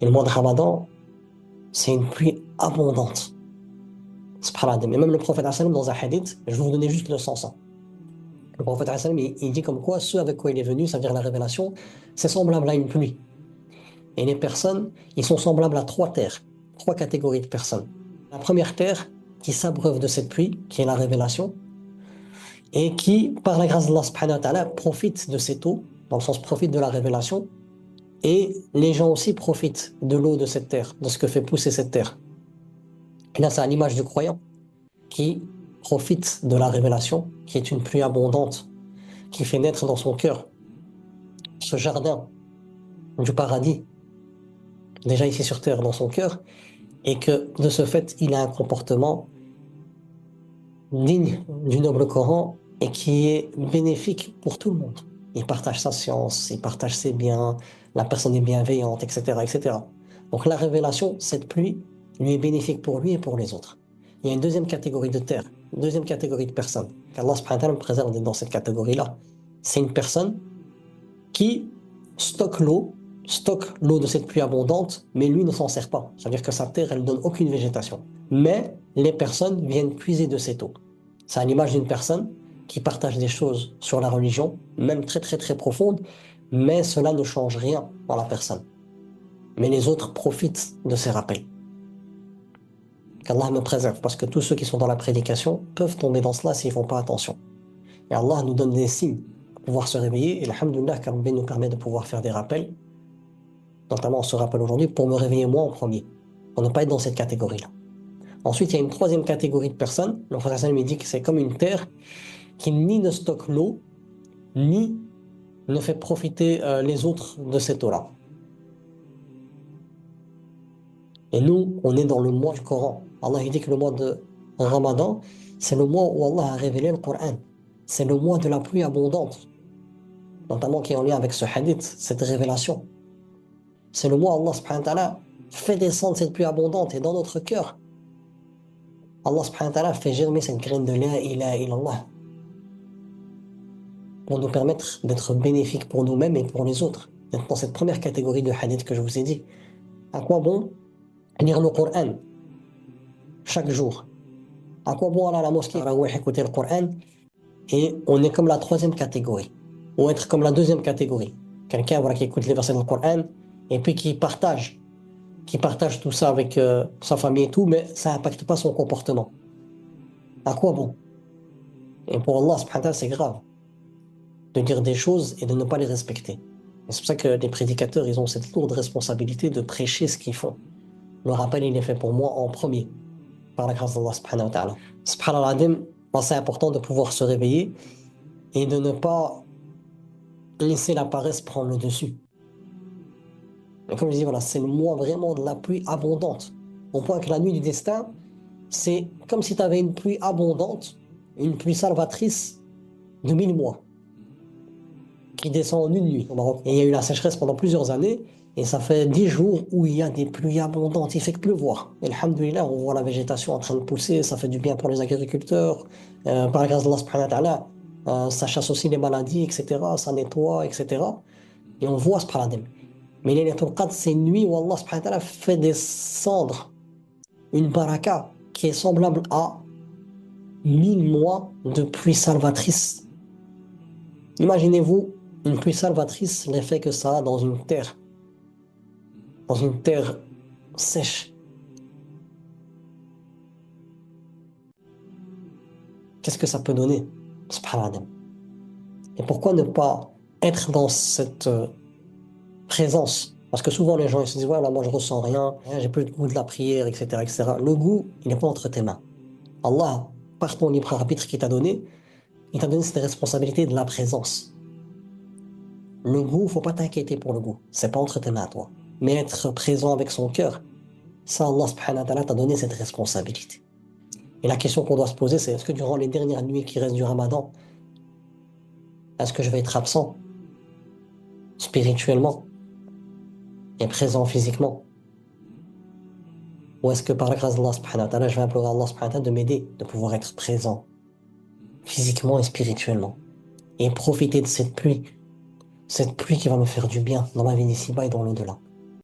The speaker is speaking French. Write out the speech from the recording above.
Et le mois de Ramadan, c'est une pluie abondante. Subhanallah. Et même le prophète dans un hadith, je vais vous donner juste le sens. Le prophète il dit comme quoi ceux avec quoi il est venu, ça veut dire la révélation, c'est semblable à une pluie. Et les personnes, ils sont semblables à trois terres, trois catégories de personnes. La première terre qui s'abreuve de cette pluie, qui est la révélation, et qui, par la grâce d'Allah subhanahu wa ta'ala, profite de cette eau, dans le sens profite de la révélation, et les gens aussi profitent de l'eau de cette terre, de ce que fait pousser cette terre. Et là, c'est à l'image du croyant qui profite de la révélation, qui est une pluie abondante, qui fait naître dans son cœur ce jardin du paradis, déjà ici sur terre, dans son cœur, et que de ce fait, il a un comportement digne du noble Coran et qui est bénéfique pour tout le monde. Il partage sa science, il partage ses biens, la personne est bienveillante, etc., etc. Donc la révélation, cette pluie, lui est bénéfique pour lui et pour les autres. Il y a une deuxième catégorie de terre, une deuxième catégorie de personnes, qu'Allah subhanahu wa ta'ala me préserve d'être dans cette catégorie-là. C'est une personne qui stocke l'eau de cette pluie abondante, mais lui ne s'en sert pas. Ça veut dire que sa terre, elle ne donne aucune végétation. Mais les personnes viennent puiser de cette eau. C'est à l'image d'une personne qui partage des choses sur la religion, même très très très profondes, mais cela ne change rien dans la personne. Mais les autres profitent de ces rappels. Qu'Allah me préserve, parce que tous ceux qui sont dans la prédication peuvent tomber dans cela s'ils ne font pas attention. Et Allah nous donne des signes pour pouvoir se réveiller, et alhamdoulilah, qu'Allah nous permet de pouvoir faire des rappels, notamment on se rappelle aujourd'hui, pour me réveiller moi en premier, pour ne pas être dans cette catégorie-là. Ensuite, il y a une troisième catégorie de personnes, le prophète me dit que c'est comme une terre qui ni ne stocke l'eau, ni ne fait profiter les autres de cette eau-là. Et nous, on est dans le mois du Coran. Allah il dit que le mois de Ramadan, c'est le mois où Allah a révélé le Coran. C'est le mois de la pluie abondante, notamment qui est en lien avec ce hadith, cette révélation. C'est le mois où Allah subhanahu wa ta'ala fait descendre cette pluie abondante et dans notre cœur, Allah subhanahu wa ta'ala fait germer cette graine de la ilaha illallah pour nous permettre d'être bénéfiques pour nous-mêmes et pour les autres, d'être dans cette première catégorie de hadith que je vous ai dit. À quoi bon lire le Coran chaque jour? À quoi bon aller à la mosquée, écouter le Coran? Et on est comme la troisième catégorie, ou être comme la deuxième catégorie. Quelqu'un voilà, qui écoute les versets du Coran et puis qui partage tout ça avec sa famille et tout, mais ça n'impacte pas son comportement. À quoi bon? Et pour Allah, subhanahu wa ta'ala, c'est grave de dire des choses et de ne pas les respecter. Et c'est pour ça que les prédicateurs, ils ont cette lourde responsabilité de prêcher ce qu'ils font. Le rappel, il est fait pour moi en premier, par la grâce d'Allah subhanahu wa ta'ala. Subhanallah, c'est important de pouvoir se réveiller et de ne pas laisser la paresse prendre le dessus. Et comme je dis, voilà, c'est le mois vraiment de la pluie abondante. Au point que la nuit du destin, c'est comme si tu avais une pluie abondante, une pluie salvatrice de 1000 mois, qui descend en une nuit au Maroc. Et il y a eu la sécheresse pendant plusieurs années, et ça fait 10 jours où il y a des pluies abondantes, il fait que pleuvoir. Et alhamdoulilah, on voit la végétation en train de pousser, ça fait du bien pour les agriculteurs. Par la grâce d'Allah subhanahu wa ta'ala, ça chasse aussi les maladies, etc., ça nettoie, etc. Et on voit ce paradigme. Mais Laylatul Qadr, c'est une nuit où Allah subhanahu wa ta'ala fait descendre une baraka qui est semblable à 1000 mois de pluie salvatrice. Imaginez-vous une pluie salvatrice, l'effet que ça a dans une terre sèche. Qu'est-ce que ça peut donner? Subhanallah. Et pourquoi ne pas être dans cette présence? Parce que souvent les gens ils se disent, voilà, moi je ressens rien, j'ai plus le goût de la prière, etc., etc. Le goût, il n'est pas entre tes mains. Allah, par ton libre arbitre qu'il t'a donné, il t'a donné cette responsabilité de la présence. Le goût, faut pas t'inquiéter pour le goût. C'est pas entre tes mains, toi. Mais être présent avec son cœur, ça, Allah subhanahu wa ta'ala t'a donné cette responsabilité. Et la question qu'on doit se poser, c'est est-ce que durant les dernières nuits qui restent du Ramadan, est-ce que je vais être absent spirituellement et présent physiquement? Ou est-ce que par la grâce d'Allah subhanahu wa ta'ala, je vais implorer Allah subhanahu wa ta'ala de m'aider, de pouvoir être présent physiquement et spirituellement et profiter de cette pluie qui va me faire du bien dans ma vie d'ici-bas et dans l'au-delà.